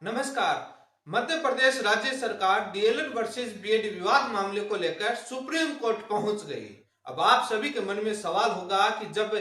नमस्कार। मध्य प्रदेश राज्य सरकार डीएलएड वर्सेस बीएड विवाद मामले को लेकर सुप्रीम कोर्ट पहुंच गई। अब आप सभी के मन में सवाल होगा कि जब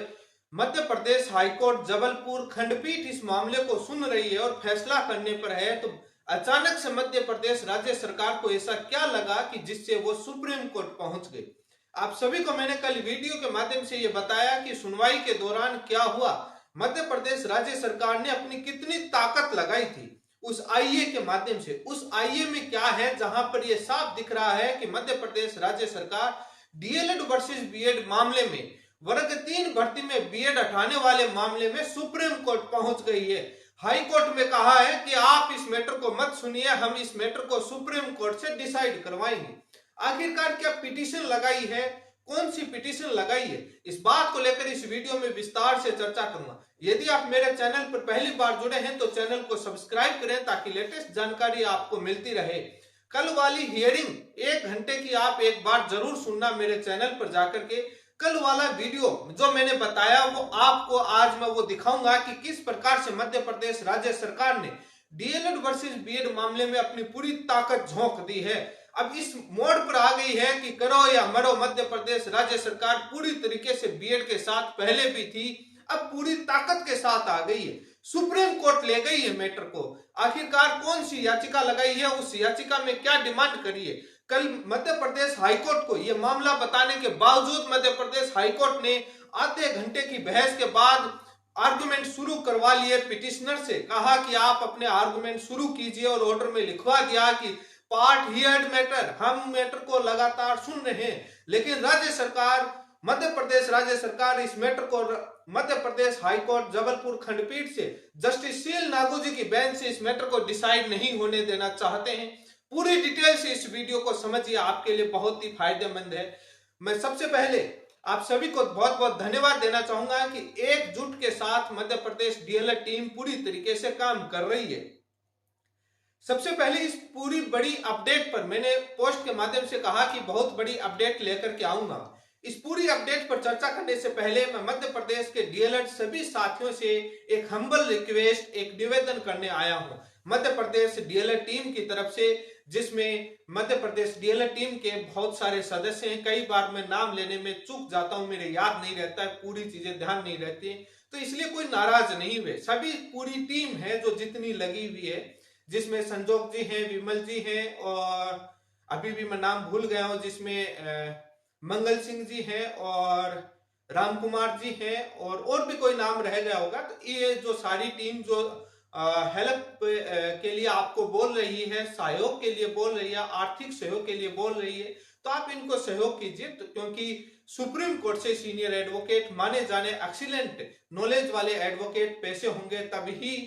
मध्य प्रदेश हाईकोर्ट जबलपुर खंडपीठ इस मामले को सुन रही है और फैसला करने पर है, तो अचानक से मध्य प्रदेश राज्य सरकार को ऐसा क्या लगा कि जिससे वो सुप्रीम कोर्ट पहुंच गई। आप सभी को मैंने कल वीडियो के माध्यम से ये बताया कि सुनवाई के दौरान क्या हुआ, मध्य प्रदेश राज्य सरकार ने अपनी कितनी ताकत लगाई थी उस आईए के माध्यम से। उस आईए में क्या है जहां पर यह साफ दिख रहा है कि मध्य प्रदेश राज्य सरकार डीएलएड वर्सेस बीएड मामले में, वर्ग 3 भर्ती में बीएड हटाने वाले मामले में सुप्रीम कोर्ट पहुंच गई है। हाई कोर्ट में कहा है कि आप इस मैटर को मत सुनिए, हम इस मैटर को सुप्रीम कोर्ट से डिसाइड करवाएंगे। आखिरकार क्या पिटीशन लगाई है, कौन सी पिटीशन लगाई है, इस बात को लेकर इस वीडियो में विस्तार से चर्चा करूंगा। यदि आप मेरे चैनल पर पहली बार जुड़े हैं तो चैनल को सब्सक्राइब करें ताकि लेटेस्ट जानकारी आपको मिलती रहे। कल वाली हियरिंग 1 घंटे की आप एक बार जरूर सुनना मेरे चैनल पर जाकर के। कल वाला वीडियो जो मैंने बताया वो आपको आज मैं वो दिखाऊंगा कि किस प्रकार से मध्य प्रदेश राज्य सरकार ने डीएलएड वर्सेस बीएड मामले में अपनी पूरी ताकत झोंक दी है। अब इस मोड़ पर आ गई है कि करो या मरो, मध्य प्रदेश राज्य सरकार पूरी तरीके से बीएड के साथ पहले भी थी, अब पूरी ताकत के साथ आ गई है। सुप्रीम कोर्ट ले गई है मैटर को। आखिरकार कौन सी याचिका लगाई है, उस याचिका में क्या डिमांड करी है। कल मध्य प्रदेश हाईकोर्ट को यह मामला बताने के बावजूद मध्य प्रदेश हाईकोर्ट ने आधे घंटे की बहस के बाद आर्गुमेंट शुरू करवा लिए। पिटिशनर से कहा कि आप अपने आर्गुमेंट शुरू कीजिए और ऑर्डर में लिखवा दिया कि पार्ट हियर्ड मैटर, हम मैटर को लगातार सुन रहे हैं। लेकिन राज्य सरकार, मध्य प्रदेश राज्य सरकार इस मैटर को मध्य प्रदेश हाईकोर्ट जबलपुर खंडपीठ से जस्टिस शील नागू की बेंच से इस मैटर को डिसाइड नहीं होने देना चाहते हैं। पूरी डिटेल से इस वीडियो को समझिए, आपके लिए बहुत ही फायदेमंद है। मैं सबसे पहले आप सभी को बहुत बहुत धन्यवाद देना चाहूंगा कि एकजुट के साथ मध्य प्रदेश डीएलएड टीम पूरी तरीके से काम कर रही है। सबसे पहले इस पूरी बड़ी अपडेट पर मैंने पोस्ट के माध्यम से कहा कि बहुत बड़ी अपडेट लेकर के आऊंगा। इस पूरी अपडेट पर चर्चा करने से पहले मैं मध्य प्रदेश के डीएलएड सभी साथियों से एक हम्बल रिक्वेस्ट, एक निवेदन करने आया हूं। मध्य प्रदेश डीएलएड टीम की तरफ से, जिसमें मध्य प्रदेश डीएलएड टीम के बहुत सारे सदस्य हैं। कई बार मैं नाम लेने में चूक जाता हूं, मेरे याद नहीं रहता है, पूरी चीजें ध्यान नहीं रहती, तो इसलिए कोई नाराज नहीं हुए। सभी पूरी टीम है जो जितनी लगी हुई है, जिसमें संजोग जी हैं, विमल जी हैं और अभी भी मैं नाम भूल गया हूं, जिसमें मंगल सिंह जी हैं और राम कुमार जी हैं और भी कोई नाम रह गया होगा। तो ये जो सारी टीम जो हेल्प के लिए आपको बोल रही है, सहयोग के लिए बोल रही है, आर्थिक सहयोग के लिए बोल रही है, तो आप इनको सहयोग कीजिए। तो क्योंकि सुप्रीम कोर्ट से सीनियर एडवोकेट, माने जाने एक्सीलेंट नॉलेज वाले एडवोकेट पैसे होंगे तभी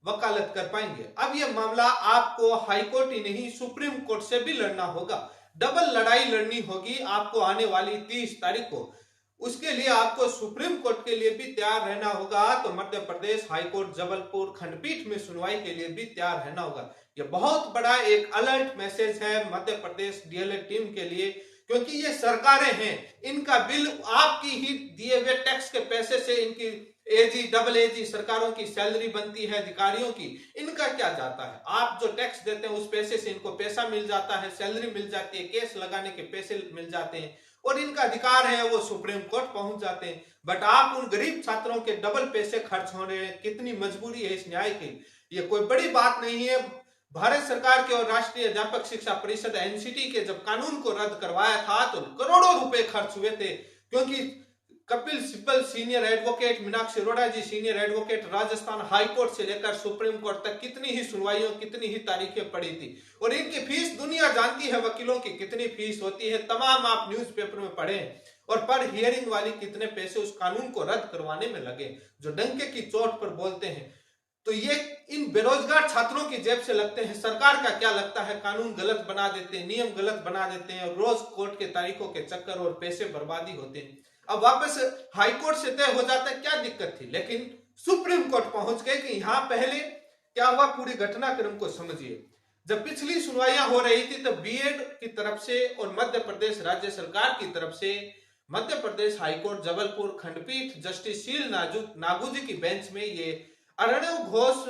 वकालत कर पाएंगे। अब यह मामला आपको हाईकोर्ट ही नहीं सुप्रीम कोर्ट से भी लड़ना होगा। डबल लड़ाई लड़नी होगी आपको आने वाली 30 तारीख को। उसके लिए आपको सुप्रीम कोर्ट के लिए भी तैयार रहना होगा, तो मध्य प्रदेश हाईकोर्ट जबलपुर खंडपीठ में सुनवाई के लिए भी तैयार रहना होगा। यह बहुत बड़ा एक अलर्ट मैसेज है मध्य प्रदेश डीएलएड टीम के लिए, क्योंकि ये सरकारें हैं, इनका बिल आपकी ही दिए हुए टैक्स के पैसे से, इनकी एजी डबल एजी सरकारों की सैलरी बनती है अधिकारियों की, इनका क्या जाता है। आप जो टैक्स देते हैं उस पैसे से इनको पैसा मिल जाता है, सैलरी मिल जाती है, केस लगाने के पैसे मिल जाते हैं और इनका अधिकार है वो सुप्रीम कोर्ट पहुंच जाते हैं। बट आप उन गरीब छात्रों के डबल पैसे खर्च हो रहे हैं। कितनी मजबूरी है इस न्याय की, ये कोई बड़ी बात नहीं है। भारत सरकार के और राष्ट्रीय अध्यापक शिक्षा परिषद एनसीटी के जब कानून को रद्द करवाया था तो करोड़ों रुपए खर्च हुए थे, क्योंकि कपिल सिब्बल सीनियर एडवोकेट, मीनाक्षी अरोड़ा जी सीनियर एडवोकेट, राजस्थान हाईकोर्ट से लेकर सुप्रीम कोर्ट तक कितनी ही सुनवाइयों, कितनी ही तारीखें पड़ी थी। और इनकी फीस दुनिया जानती है, वकीलों की कितनी फीस होती है, तमाम आप न्यूज़पेपर में पढ़े। और पर हियरिंग वाली कितने पैसे उस कानून को रद्द करवाने में लगे, जो डंके की चोट पर बोलते हैं। तो ये इन बेरोजगार छात्रों की जेब से लगते हैं। सरकार का क्या लगता है, कानून गलत बना देते हैं, नियम गलत बना देते हैं, रोज कोर्ट के तारीखों के चक्कर और पैसे बर्बादी होते हैं। अब वापस हाईकोर्ट से तय हो जाता है, क्या दिक्कत थी। लेकिन सुप्रीम कोर्ट पहुंच गए कि यहां पहले क्या हुआ, पूरी घटनाक्रम को समझिए। जब पिछली सुनवाइयां हो रही थी तब बीएड की तरफ से और मध्य प्रदेश राज्य सरकार की तरफ से मध्य प्रदेश हाईकोर्ट जबलपुर खंडपीठ जस्टिस शील नागू जी की बेंच में ये अर्णव घोष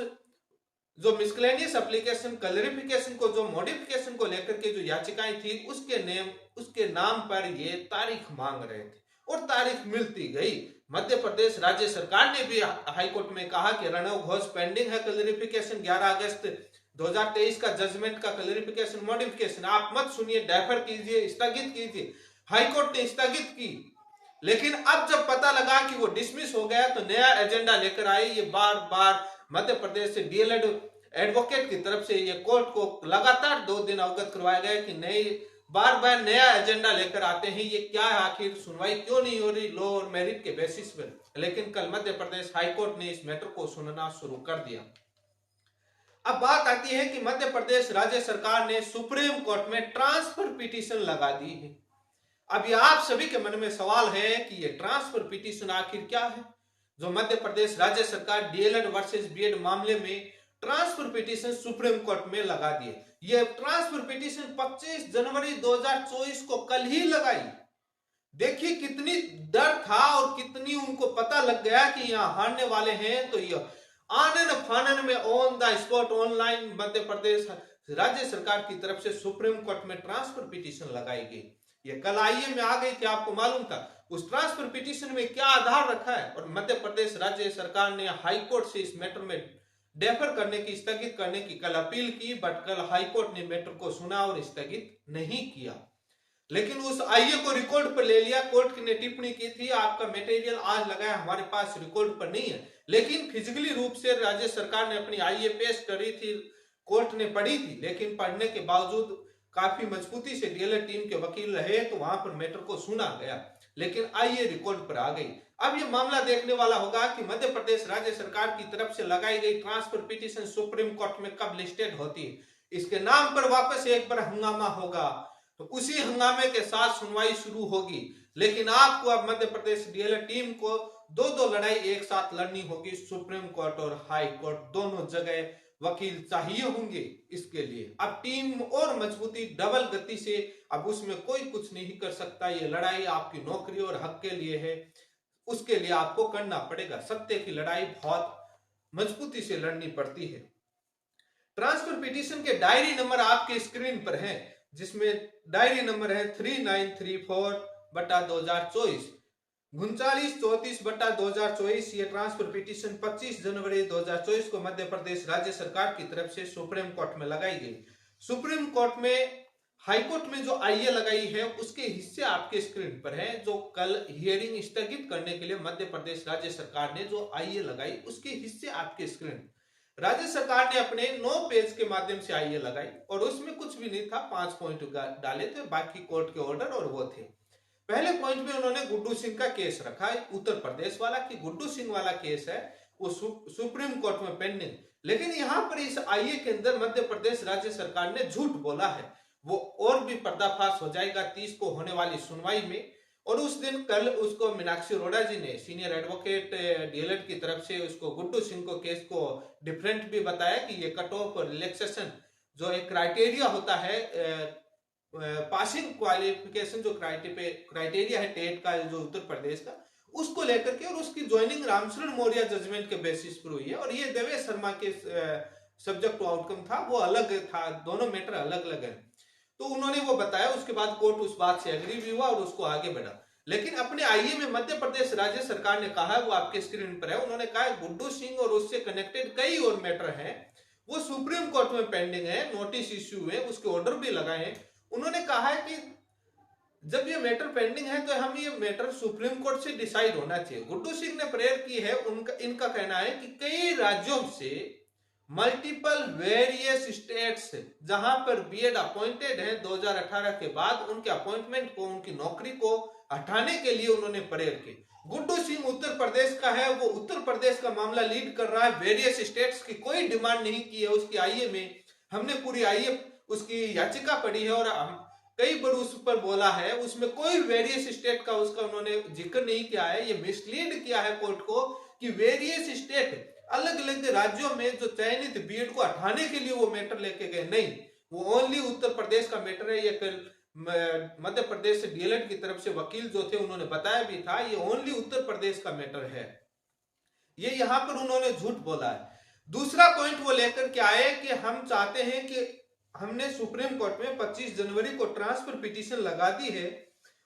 जो मिसलेनियस एप्लीकेशन क्लैरिफिकेशन को, जो मॉडिफिकेशन को लेकर के जो याचिकाएं थी, उसके नाम पर ये तारीख मांग रहे थे और तारीख मिलती गई। मध्य प्रदेश राज्य सरकार ने भी हाईकोर्ट में कहा कि रणव घोष पेंडिंग है क्लैरिफिकेशन, 11 अगस्त 2023 का जजमेंट का क्लैरिफिकेशन मॉडिफिकेशन, आप मत सुनिए, डेफर कीजिए, स्थगित कीजिए। हाईकोर्ट ने स्थगित की, लेकिन अब जब पता लगा कि वो डिसमिस हो गया तो नया एजेंडा लेकर आए। ये बार बार मध्य प्रदेश से डीएलएड एडवोकेट की तरफ से ये कोर्ट को लगातार 2 दिन अवगत करवाया गया कि नई बार बार नया एजेंडा लेकर आते हैं, ये क्या है, आखिर सुनवाई क्यों नहीं हो रही लॉ और मेरिट के बेसिस पर। लेकिन कल मध्य प्रदेश हाईकोर्ट ने इस मैटर को सुनना शुरू कर दिया। अब बात आती है कि मध्य प्रदेश राज्य सरकार ने सुप्रीम कोर्ट में ट्रांसफर पिटीशन लगा दी है। अभी आप सभी के मन में सवाल है कि ये ट्रांसफर पिटीशन आखिर क्या है, जो मध्य प्रदेश राज्य सरकार डीएलएड वर्सेस बीएड मामले में ट्रांसफर पिटीशन सुप्रीम कोर्ट में लगा दिए। ये ट्रांसफर पिटीशन 25 जनवरी 2024 को कल ही लगाई। देखिए कितनी डर था और कितनी उनको पता लग गया कि यहाँ हारने वाले हैं, तो ये आनन फानन में on the spot online Madhya Pradesh राज्य सरकार की तरफ से सुप्रीम कोर्ट में ट्रांसफर पिटीशन लगाई गई। ये कल आईए में आ गई थी, आपको मालूम था। उस ट्रांसफर पिटीशन में क्या आधार रखा है, और मध्य प्रदेश राज्य सरकार ने हाईकोर्ट से इस मैटर में डेफर करने की, स्थगित करने की कल अपील की, बट कल हाईकोर्ट ने मैटर को सुना और स्थगित नहीं किया। लेकिन उस आईए को रिकॉर्ड पर ले लिया। कोर्ट ने टिप्पणी की थी, आपका मटेरियल आज लगा है, हमारे पास रिकॉर्ड पर नहीं है। लेकिन फिजिकली रूप से राज्य सरकार ने अपनी आईए पेश करी थी, कोर्ट ने पढ़ी थी, लेकिन पढ़ने के बावजूद काफी मजबूती से डीएलएड टीम के वकील रहे तो वहां पर मैटर को सुना गया, लेकिन आईए रिकॉर्ड पर आ गई। अब ये मामला देखने वाला होगा कि मध्य प्रदेश राज्य सरकार की तरफ से लगाई गई ट्रांसफर पिटीशन सुप्रीम कोर्ट में कब लिस्टेड होती है। इसके नाम पर वापस एक बार हंगामा होगा, तो उसी हंगामे के साथ सुनवाई शुरू होगी। लेकिन आपको अब मध्य प्रदेश डीएलएड टीम को दो लड़ाई एक साथ लड़नी होगी। सुप्रीम कोर्ट और हाई कोर्ट दोनों जगह वकील चाहिए होंगे इसके लिए। अब टीम और मजबूती डबल गति से, अब उसमें कोई कुछ नहीं कर सकता। ये लड़ाई आपकी नौकरी और हक के लिए है, उसके लिए आपको करना पड़ेगा। सत्य की लड़ाई बहुत मजबूती से लड़नी पड़ती है। ट्रांसफर पिटीशन के डायरी नंबर आपके स्क्रीन पर है, जिसमें डायरी नंबर है 3934/2024, 3934/2024। ये ट्रांसफर पिटीशन 25 जनवरी 2024 को मध्य प्रदेश राज्य सरकार की तरफ से सुप्रीम कोर्ट में लगाई गई। सुप्रीम कोर्ट में, हाई कोर्ट में जो आईए लगाई है उसके हिस्से आपके स्क्रीन पर हैं। जो कल हियरिंग स्थगित करने के लिए मध्य प्रदेश राज्य सरकार ने जो आईए लगाई, उसके हिस्से आपके स्क्रीन। राज्य सरकार ने अपने 9 पेज के माध्यम से आईए लगाई और उसमें कुछ भी नहीं था, 5 पॉइंट डाले थे, बाकी कोर्ट के ऑर्डर और वो थे। पहले पॉइंट में उन्होंने गुड्डू सिंह का केस रखा है, उत्तर प्रदेश वाला, कि गुड्डू सिंह वाला केस है वो सुप्रीम कोर्ट में पेंडिंग। लेकिन यहाँ पर इस आईए के अंदर मध्य प्रदेश राज्य सरकार ने झूठ बोला है। वो और भी पर्दाफाश हो जाएगा 30 को होने वाली सुनवाई में। और उस दिन कल उसको मीनाक्षी अरोड़ा जी ने, सीनियर एडवोकेट डीएलएड की तरफ से, उसको गुड्डू सिंह को केस को डिफरेंट भी बताया कि ये कट ऑफ और रिलैक्सेशन जो एक क्राइटेरिया होता है, पासिंग क्वालिफिकेशन जो क्राइटेरिया है टेट का जो उत्तर प्रदेश का, उसको लेकर के, और उसकी ज्वाइनिंग रामचरण मौर्य जजमेंट के बेसिस पर हुई है। और ये देवेश शर्मा के सब्जेक्ट टू आउटकम था, वो अलग था, दोनों मैटर अलग अलग है। तो उन्होंने वो बताया, उसके बाद कोर्ट उस बात से एग्री भी हुआ और उसको आगे बढ़ा। लेकिन अपने आईए में मध्य प्रदेश राज्य सरकार ने कहा, वो आपके स्क्रीन पर है, उन्होंने कहा गुड्डू सिंह और उससे कनेक्टेड कई और मैटर हैं, वो सुप्रीम कोर्ट में पेंडिंग है, नोटिस इश्यू है, उसके ऑर्डर भी लगाए हैं। उन्होंने कहा है कि जब ये मैटर पेंडिंग है तो हम ये मैटर सुप्रीम कोर्ट से डिसाइड होना चाहिए। गुड्डू सिंह ने प्रेयर की है, इनका कहना है कि कई राज्यों से, मल्टीपल वेरियस स्टेट्स जहां पर बीएड अपॉइंटेड है 2018 के बाद, उनके अपॉइंटमेंट को, उनकी नौकरी को हटाने के लिए उन्होंने प्रेयर की। गुड्डू सिंह उत्तर प्रदेश का है, वो उत्तर प्रदेश का मामला लीड कर रहा है। वेरियस स्टेट्स की कोई डिमांड नहीं की है उसकी आईए में। हमने पूरी आईए उसकी याचिका पढ़ी है और हम कई बार उस पर बोला है, उसमें कोई वेरियस स्टेट का उसका उन्होंने जिक्र नहीं किया है। ये मिसलीड किया है कोर्ट को कि वेरियस स्टेट, अलग अलग राज्यों में जो चयनित बीएड को हटाने के लिए वो मैटर लेके गए, नहीं, वो ओनली उत्तर प्रदेश का मैटर है। ये कल मध्य प्रदेश से डीएलएड की तरफ से वकील जो थे उन्होंने बताया भी था, ये ओनली उत्तर प्रदेश का मैटर है। ये यहाँ पर उन्होंने झूठ बोला है। दूसरा पॉइंट वो लेकर के आए कि हम चाहते हैं कि हमने सुप्रीम कोर्ट में 25 जनवरी को ट्रांसफर पिटीशन लगा दी है,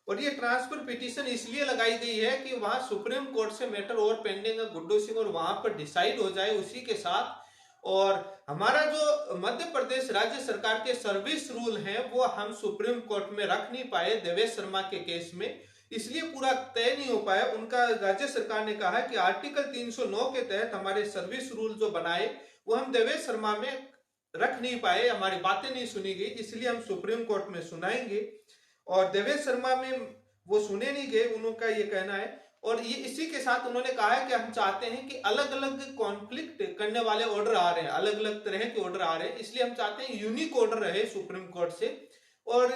और ये ट्रांसफर पिटीशन इसलिए लगाई गई है कि वहां सुप्रीम कोर्ट से मैटर और पेंडिंग है गुड्डू सिंह, और वहां पर डिसाइड हो जाए उसी के साथ। और हमारा जो मध्य प्रदेश राज्य सरकार के सर्विस रूल हैं वो हम सुप्रीम कोर्ट में रख नहीं पाए देवेश शर्मा के केस में, इसलिए पूरा तय नहीं हो पाया। उनका राज्य सरकार ने कहा कि आर्टिकल 309 के तहत हमारे सर्विस रूल जो बनाए वो हम देवेश शर्मा में रख नहीं पाए, हमारी बातें नहीं सुनी गई, इसलिए हम सुप्रीम कोर्ट में सुनाएंगे। और देवेश शर्मा में वो सुने नहीं गए, उनका ये कहना है। और ये इसी के साथ उन्होंने कहा है कि हम चाहते हैं कि अलग अलग कॉन्फ्लिक्ट करने वाले ऑर्डर आ रहे हैं, अलग अलग तरह के ऑर्डर आ रहे हैं, इसलिए हम चाहते हैं यूनिक ऑर्डर रहे सुप्रीम कोर्ट से, और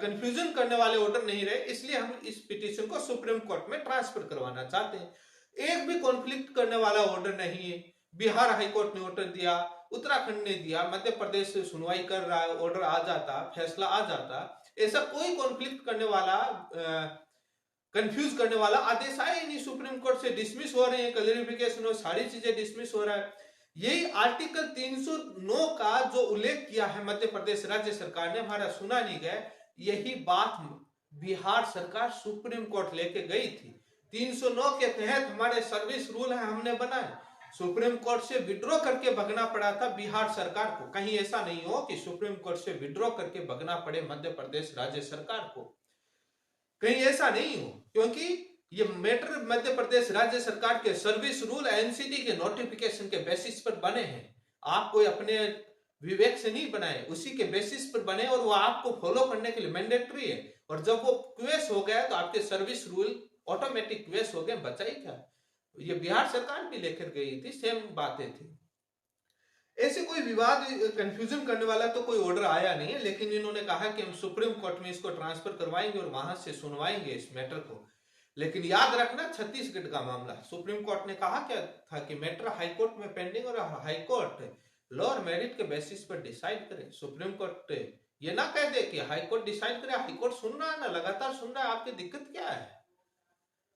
कंफ्यूजन करने वाले ऑर्डर नहीं रहे, इसलिए हम इस पिटीशन को सुप्रीम कोर्ट में ट्रांसफर करवाना चाहते हैं। एक भी कॉन्फ्लिक्ट करने वाला ऑर्डर नहीं है। बिहार हाईकोर्ट ने ऑर्डर दिया, उत्तराखंड ने दिया, मध्य प्रदेश से सुनवाई कर रहा है, ऑर्डर आ जाता, फैसला आ जाता, ऐसा कोई कॉन्फ्लिक्ट करने वाला कंफ्यूज करने वाला आदेश आया ही नहीं। सुप्रीम कोर्ट से डिसमिस हो रहे हैं, क्लैरिफिकेशन और सारी चीजें डिसमिस हो रहा है। यही आर्टिकल 309 का जो उल्लेख किया है मध्य प्रदेश राज्य सरकार ने, हमारा सुना नहीं गया, यही बात बिहार सरकार सुप्रीम कोर्ट लेके गई थी। 309 के तहत हमारे सर्विस रूल है, हमने बनाए, सुप्रीम कोर्ट से विड्रॉ करके भगना पड़ा था बिहार सरकार को। कहीं ऐसा नहीं हो कि सुप्रीम कोर्ट से विड्रॉ करके भगना पड़े मध्य प्रदेश राज्य सरकार को, कहीं ऐसा नहीं हो, क्योंकि ये मैटर मध्य प्रदेश राज्य सरकार के सर्विस रूल एनसीडी के नोटिफिकेशन के बेसिस पर बने हैं। आप कोई अपने विवेक से नहीं बनाए, उसी के बेसिस पर बने, और वो आपको फॉलो करने के लिए मैंडेटरी है। और जब वो क्वेश हो गया तो आपके सर्विस रूल ऑटोमेटिक क्वेश हो गए, बचा ही क्या। ये बिहार सरकार भी लेकर गई थी, सेम बातें थी। ऐसे कोई विवाद कंफ्यूजन करने वाला तो कोई ऑर्डर आया नहीं है, लेकिन इन्होंने कहा कि हम सुप्रीम कोर्ट में इसको ट्रांसफर करवाएंगे और वहां से सुनवाएंगे इस मैटर को। लेकिन याद रखना, छत्तीसगढ़ का मामला, सुप्रीम कोर्ट ने कहा क्या था कि मैटर हाईकोर्ट में पेंडिंग, और हाईकोर्ट लोअर मेरिट के बेसिस पर डिसाइड करे। सुप्रीम कोर्ट ये ना कह दे कि हाईकोर्ट डिसाइड करे, हाईकोर्ट सुन रहा है ना, लगातार सुन रहा है, आपकी दिक्कत क्या है,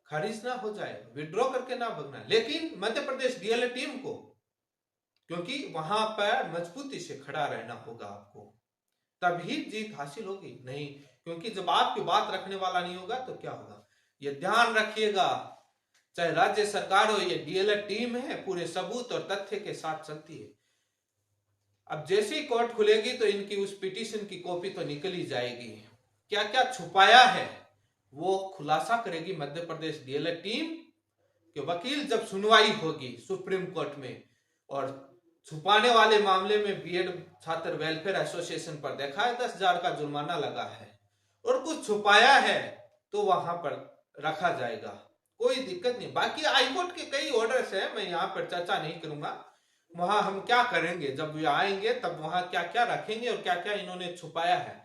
खारिज ना हो जाए, विड्रॉ करके ना भगना। लेकिन मध्य प्रदेश डीएलए टीम को, क्योंकि वहां पर मजबूती से खड़ा रहना होगा आपको, तभी जीत हासिल होगी। नहीं, क्योंकि जब आपकी बात रखने वाला नहीं होगा तो क्या होगा, ये ध्यान रखिएगा। चाहे राज्य सरकार हो, ये डीएलए टीम है, पूरे सबूत और तथ्य के साथ चलती है। अब जैसे ही कोर्ट खुलेगी तो इनकी उस पिटीशन की कॉपी तो निकल ही जाएगी, क्या क्या छुपाया है वो खुलासा करेगी मध्य प्रदेश डीएलए टीम के वकील जब सुनवाई होगी सुप्रीम कोर्ट में। और छुपाने वाले मामले में बीएड छात्र वेलफेयर एसोसिएशन पर देखा है 10,000 का जुर्माना लगा है, और कुछ छुपाया है तो वहां पर रखा जाएगा, कोई दिक्कत नहीं। बाकी हाईकोर्ट के कई ऑर्डर्स हैं, मैं यहाँ पर चर्चा नहीं करूंगा, वहां हम क्या करेंगे जब ये आएंगे तब वहां क्या क्या रखेंगे और क्या क्या इन्होंने छुपाया है।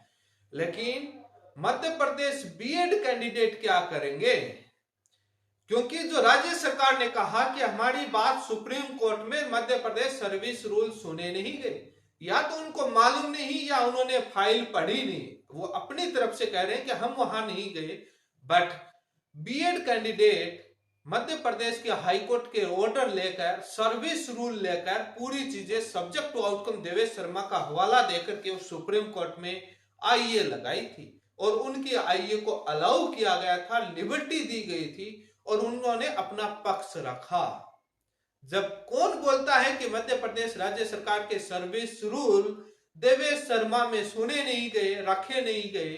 लेकिन मध्य प्रदेश बीएड कैंडिडेट क्या करेंगे, क्योंकि जो राज्य सरकार ने कहा कि हमारी बात सुप्रीम कोर्ट में मध्य प्रदेश सर्विस रूल सुने नहीं गए, या तो उनको मालूम नहीं या उन्होंने फाइल पढ़ी नहीं, वो अपनी तरफ से कह रहे हैं कि हम वहां नहीं गए। But BEd candidate Madhya Pradesh के हाईकोर्ट के ऑर्डर लेकर, सर्विस रूल लेकर, पूरी चीजें subject to outcome Devesh Sharma का हवाला देकर के सुप्रीम कोर्ट में आईए लगाई थी, और उनकी आईए को अलाउ किया गया था, लिबर्टी दी गई थी, और उन्होंने अपना पक्ष रखा। जब कौन बोलता है कि मध्य प्रदेश राज्य सरकार के सर्विस रूल देवेश शर्मा में सुने नहीं गए, रखे नहीं गए,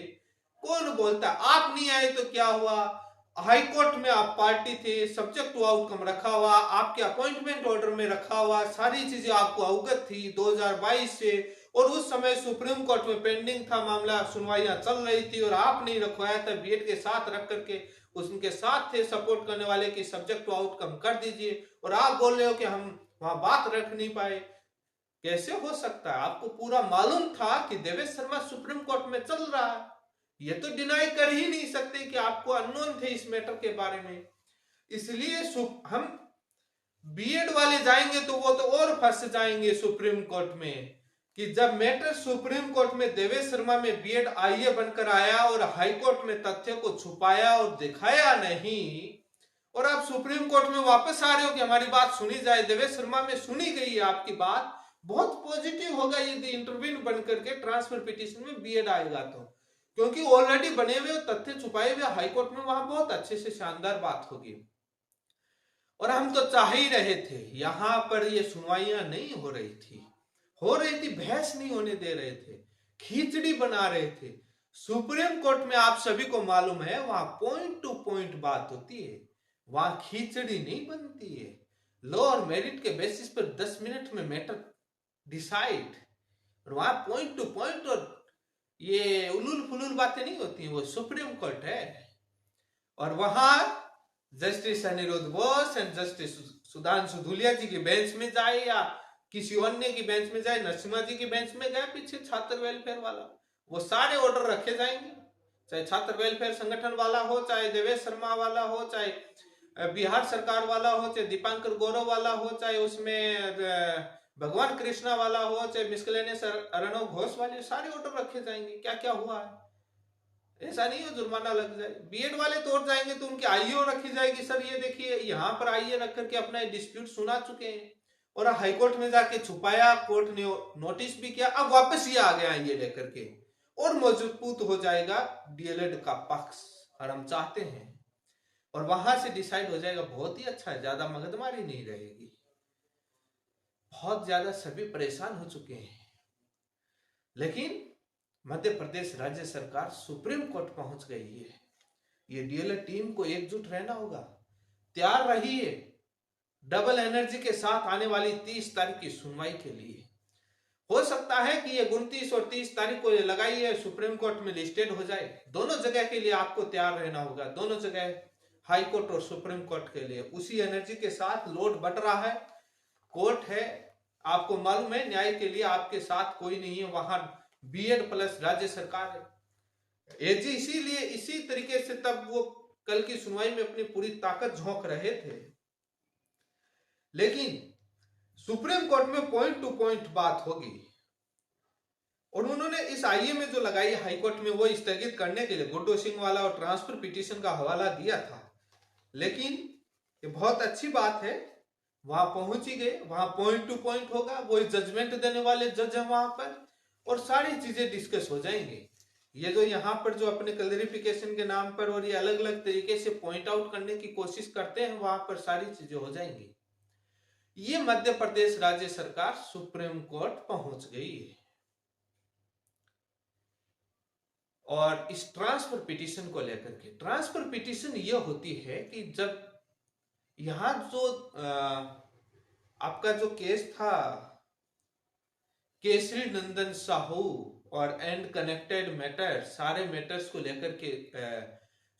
कौन बोलता है? आप नहीं आए तो क्या हुआ, हाईकोर्ट में आप पार्टी थे, सब्जेक्ट टू आउटकम रखा हुआ, आपके अपॉइंटमेंट ऑर्डर में रखा हुआ, सारी चीजें आपको अवगत थी 2022 से, और उस समय सुप्रीम कोर्ट में पेंडिंग था मामला, सुनवाइयां चल रही थी, और आप नहीं रखवाया था, बीएड के साथ रख करके उनके साथ थे सपोर्ट करने वाले की सब्जेक्ट टू आउटकम कर दीजिए, और आप बोल रहे हो कि हम वहां बात रख नहीं पाए। कैसे हो सकता है? आपको पूरा मालूम था कि देवेश शर्मा सुप्रीम कोर्ट में चल रहा है, ये तो डिनाई कर ही नहीं सकते कि आपको अननोन थे इस मैटर के बारे में। इसलिए हम बीएड वाले जाएंगे तो वो तो और फंस जाएंगे सुप्रीम कोर्ट में, कि जब मैटर सुप्रीम कोर्ट में देवेश शर्मा में बीएड आईए बनकर आया और हाईकोर्ट में तथ्य को छुपाया और दिखाया नहीं, और आप सुप्रीम कोर्ट में वापस आ रहे हो कि हमारी बात सुनी जाए। देवेश शर्मा में सुनी गई है आपकी बात, बहुत पॉजिटिव होगा यदि इंटरव्यू बन करके ट्रांसफर पिटीशन में बीएड आएगा तो, क्योंकि ऑलरेडी बने हुए तथ्य छुपाए हुए हाईकोर्ट में, वहां बहुत अच्छे से शानदार बात होगी। और हम तो चाह ही रहे थे, यहां पर ये सुनवाइयां नहीं हो रही थी बहस नहीं होने दे रहे थे, खिचड़ी बना रहे थे। सुप्रीम कोर्ट में आप सभी को मालूम है वहां पॉइंट टू पॉइंट बात होती है, वहां खिचड़ी नहीं बनती है। लॉ और मेरिट के बेसिस पर 10 मिनट में मैटर डिसाइड, और वहां पॉइंट टू पॉइंट और ये उलूल फुलूल बातें नहीं होती, वो सुप्रीम कोर्ट है। और वहां justice Aniruddha Bose and justice Sudhanshu Dhulia ji की बेंच में जाए या किसी अन्य की बेंच में जाए, नरसिम्हा जी की बेंच में गए पीछे छात्र वेलफेयर वाला, वो सारे ऑर्डर रखे जाएंगे, चाहे छात्र वेलफेयर संगठन वाला हो, चाहे देवेश शर्मा वाला हो, चाहे बिहार सरकार वाला हो, चाहे दीपांकर गौरव वाला हो, चाहे उसमें भगवान कृष्णा वाला हो, चाहे मिसलेनियस अर्णव घोष वाले, सारे ऑर्डर रखे जाएंगे। क्या क्या हुआ है, ऐसा नहीं हो जुर्माना लग जाए। बीएड वाले तोड़ जाएंगे तो उनकी आईओ रखी जाएगी, सर ये देखिए यहाँ पर आईए रख करके अपना डिस्प्यूट सुना चुके हैं, और हाईकोर्ट में जाके छुपाया, कोर्ट ने नोटिस भी किया, अब वापस ये आ गया ये लेकर के, और मजबूत हो जाएगा डीएलएड का पक्ष, और हम चाहते हैं, और वहां से डिसाइड हो जाएगा। बहुत ही अच्छा है, ज्यादा मगजमारी नहीं रहेगी। बहुत ज्यादा सभी परेशान हो चुके हैं, लेकिन मध्य प्रदेश राज्य सरकार सुप्रीम कोर्ट पहुंच गई है। ये डीएलएड टीम को एकजुट रहना होगा, तैयार रहिए डबल एनर्जी के साथ आने वाली 30 तारीख की सुनवाई के लिए। हो सकता है कि ये 29 और 30 तारीख को लगाई है सुप्रीम कोर्ट में लिस्टेड हो जाए। दोनों जगह के लिए आपको तैयार रहना होगा, दोनों जगह हाई कोर्ट और सुप्रीम कोर्ट के लिए उसी एनर्जी के साथ लोड बढ़ रहा है। कोर्ट है, आपको मालूम है न्याय के लिए आपके साथ कोई नहीं है, वहां बीएड प्लस राज्य सरकार है। एजी इसीलिए इसी तरीके से तब वो कल की सुनवाई में अपनी पूरी ताकत झोंक रहे थे, लेकिन सुप्रीम कोर्ट में पॉइंट टू पॉइंट बात होगी, और उन्होंने इस आईए में जो लगाई हाई कोर्ट में वो स्थगित करने के लिए गुड्डू सिंह वाला और ट्रांसफर पिटीशन का हवाला दिया था। लेकिन ये बहुत अच्छी बात है, वहां पहुंच ही गए, वहां पॉइंट टू पॉइंट होगा, वो जजमेंट देने वाले जज है वहां पर, और सारी चीजें डिस्कस हो जाएंगी। ये जो यहाँ पर जो अपने क्लैरिफिकेशन के नाम पर और ये अलग अलग तरीके से पॉइंट आउट करने की कोशिश करते हैं, वहां पर सारी चीजें हो जाएंगी। ये मध्य प्रदेश राज्य सरकार सुप्रीम कोर्ट पहुंच गई है, और इस ट्रांसफर पिटीशन को लेकर के, ट्रांसफर पिटीशन ये होती है कि जब यहां जो आपका जो केस था केसरी नंदन साहू और एंड कनेक्टेड मैटर, सारे मैटर्स को लेकर के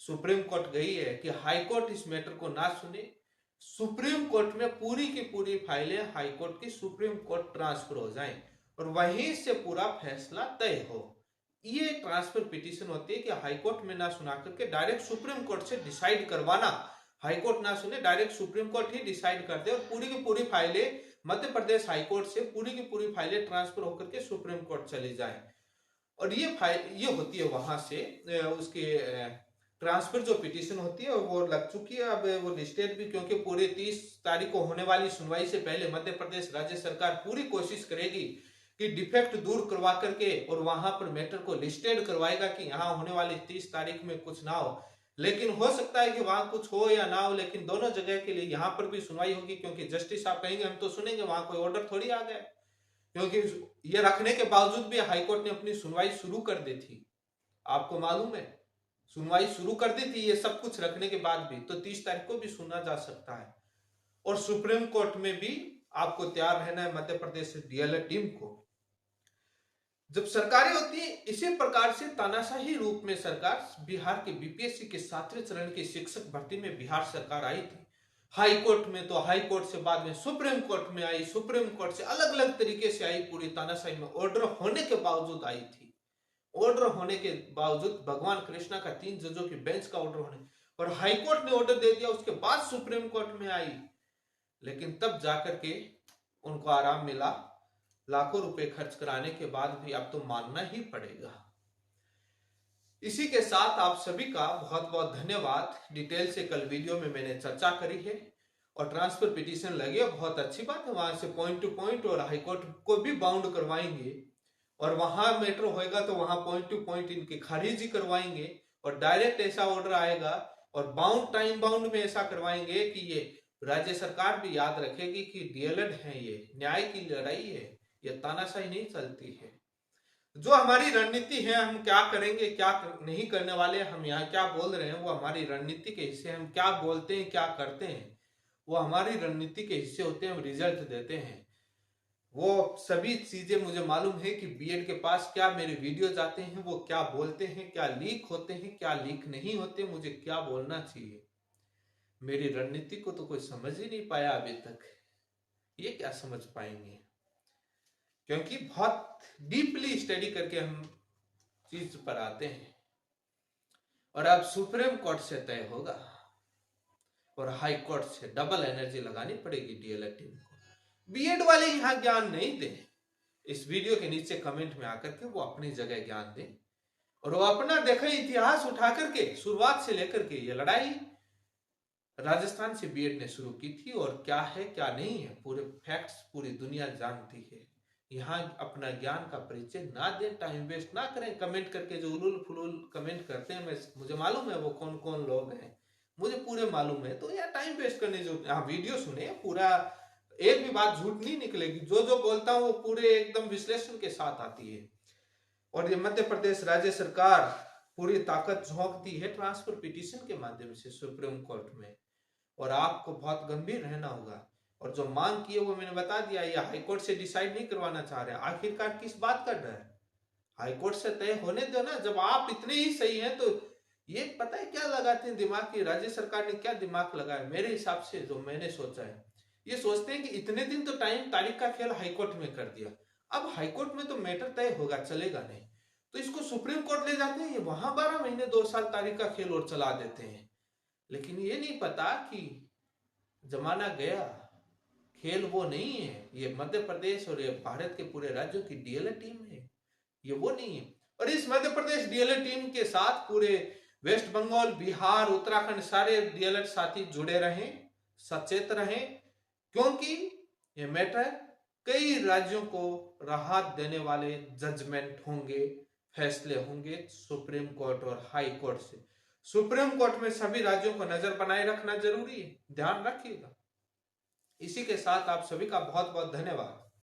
सुप्रीम कोर्ट गई है कि हाई कोर्ट इस मैटर को ना सुने, सुप्रीम कोर्ट में पूरी की पूरी फाइलें हाई कोर्ट की सुप्रीम कोर्ट ट्रांसफर हो जाएं और वहीं से पूरा फैसला तय हो। ये ट्रांसफर पिटीशन होती है कि हाई कोर्ट में ना सुना करके डायरेक्ट सुप्रीम कोर्ट से डिसाइड करवाना, हाई कोर्ट ना सुने, डायरेक्ट सुप्रीम कोर्ट ही डिसाइड कर दे, और पूरी की पूरी फाइलें मध्य प्रदेश हाई कोर्ट से पूरी की पूरी फाइलें ट्रांसफर होकर के सुप्रीम कोर्ट चली जाएं। और ये होती है वहां से उसके ट्रांसफर जो पिटीशन होती है वो लग चुकी है, अब वो लिस्टेड भी, क्योंकि पूरे 30 तारीख को होने वाली सुनवाई से पहले मध्य प्रदेश राज्य सरकार पूरी कोशिश करेगी कि डिफेक्ट दूर करवा करके और वहां पर मैटर को लिस्टेड करवाएगा कि यहाँ होने वाली 30 तारीख में कुछ ना हो। लेकिन हो सकता है कि वहां कुछ हो या ना हो, लेकिन दोनों जगह के लिए यहाँ पर भी सुनवाई होगी, क्योंकि जस्टिस आप कहेंगे हम तो सुनेंगे, वहां कोई ऑर्डर थोड़ी आ गया, क्योंकि ये रखने के बावजूद भी हाईकोर्ट ने अपनी सुनवाई शुरू कर दी थी। आपको मालूम है सुनवाई शुरू कर दी थी, ये सब कुछ रखने के बाद भी, तो 30 तारीख को भी सुना जा सकता है। और सुप्रीम कोर्ट में भी आपको तैयार रहना है मध्य प्रदेश डीएलएड टीम को। जब सरकारें होती है इसी प्रकार से तानाशाही रूप में सरकार बिहार के बीपीएससी के 7वें चरण की शिक्षक भर्ती में बिहार सरकार आई थी, हाई कोर्ट में, तो हाई कोर्ट से बाद में सुप्रीम कोर्ट में आई, सुप्रीम कोर्ट से अलग अलग तरीके से आई, पूरी तानाशाही में ऑर्डर होने के बावजूद आई थी, ऑर्डर होने के बावजूद भगवान कृष्णा का 3 जजों की बेंच का ऑर्डर होने, और हाई कोर्ट ने ऑर्डर दे दिया, उसके बाद सुप्रीम कोर्ट में आई, लेकिन तब जाकर के उनको आराम मिला। लाखों रुपए खर्च कराने के बाद भी अब तो मानना ही पड़ेगा। इसी के साथ आप सभी का बहुत बहुत धन्यवाद। डिटेल से कल वीडियो में मैंने चर्चा करी है और ट्रांसफर पिटीशन लगी, बहुत अच्छी बात है। वहां से पॉइंट टू पॉइंट और हाईकोर्ट को भी बाउंड करवाएंगे और वहां मैटर होएगा तो वहां पॉइंट टू पॉइंट इनकी खारिज ही करवाएंगे और डायरेक्ट ऐसा ऑर्डर आएगा और बाउंड टाइम बाउंड में ऐसा करवाएंगे कि ये राज्य सरकार भी याद रखेगी कि डीएलएड है, ये न्याय की लड़ाई है, ये तानाशाही नहीं चलती है। जो हमारी रणनीति है, हम क्या करेंगे क्या नहीं करने वाले, हम यहाँ क्या बोल रहे हैं वो हमारी रणनीति के हिस्से। हम क्या बोलते हैं क्या करते हैं वो हमारी रणनीति के हिस्से होते हैं, हम रिजल्ट देते हैं। वो सभी चीजें मुझे मालूम है कि बीएड के पास क्या मेरे वीडियो जाते हैं, वो क्या बोलते हैं, क्या लीक होते हैं क्या लीक नहीं होते, मुझे क्या बोलना चाहिए। मेरी रणनीति को तो कोई समझ ही नहीं पाया अभी तक, ये क्या समझ पाएंगे, क्योंकि बहुत डीपली स्टडी करके हम चीज पर आते हैं। और अब सुप्रीम कोर्ट से तय होगा और हाई कोर्ट से डबल एनर्जी लगानी पड़ेगी डीएलएड टीम को। बीएड वाले यहां ज्ञान नहीं दें, इस वीडियो के नीचे कमेंट में आकर के वो अपनी जगह ज्ञान दें और वो अपना देखें इतिहास उठा करके। शुरुआत से लेकर के ये लड़ाई राजस्थान से बीएड ने शुरू की थी और क्या है क्या नहीं है पूरे फैक्ट्स पूरी दुनिया जानती है। यहाँ अपना ज्ञान का परिचय ना दें, टाइम वेस्ट ना करें कमेंट करके। जो उलूल फुलूल कमेंट करते हैं, मुझे मालूम है वो कौन कौन लोग हैं, मुझे पूरे मालूम है। तो यार टाइम वेस्ट करने जो वीडियो सुने, पूरा एक भी बात झूठ नहीं निकलेगी। जो जो बोलता हूँ वो पूरे एकदम विश्लेषण के साथ आती है। और ये मध्य प्रदेश राज्य सरकार पूरी ताकत झोंकती है ट्रांसफर पिटीशन के माध्यम से सुप्रीम कोर्ट में, और आपको बहुत गंभीर रहना होगा। और जो मांग की है वो मैंने बता दिया, ये हाईकोर्ट से डिसाइड नहीं करवाना चाह रहे। आखिरकार किस बात का डर है, हाईकोर्ट से तय होने दो ना। जब आप इतने ही सही हैं तो ये पता है क्या लगाते हैं दिमाग की, राज्य सरकार ने क्या दिमाग लगाया। मेरे हिसाब से जो मैंने सोचा है, ये सोचते हैं कि इतने दिन तो टाइम तारीख का खेल हाईकोर्ट में कर दिया, अब हाईकोर्ट में तो मैटर तय होगा, चलेगा नहीं, तो इसको सुप्रीम कोर्ट ले जाते हैं, ये वहां 12 महीने 2 साल तारीख का खेल और चला देते हैं। लेकिन ये नहीं पता कि जमाना गया, खेल वो नहीं है। ये मध्य प्रदेश और ये भारत के पूरे राज्यों की डीएलएड टीम है, ये वो नहीं है। और इस मध्य प्रदेश डीएलएड टीम के साथ पूरे वेस्ट बंगाल, बिहार, उत्तराखंड सारे डीएलएड साथी जुड़े रहें, सचेत रहें, क्योंकि ये मैटर कई राज्यों को राहत देने वाले जजमेंट होंगे, फैसले होंगे सुप्रीम कोर्ट और हाई कोर्ट से। सुप्रीम कोर्ट में सभी राज्यों को नजर बनाए रखना जरूरी है, ध्यान रखिएगा। इसी के साथ आप सभी का बहुत बहुत धन्यवाद।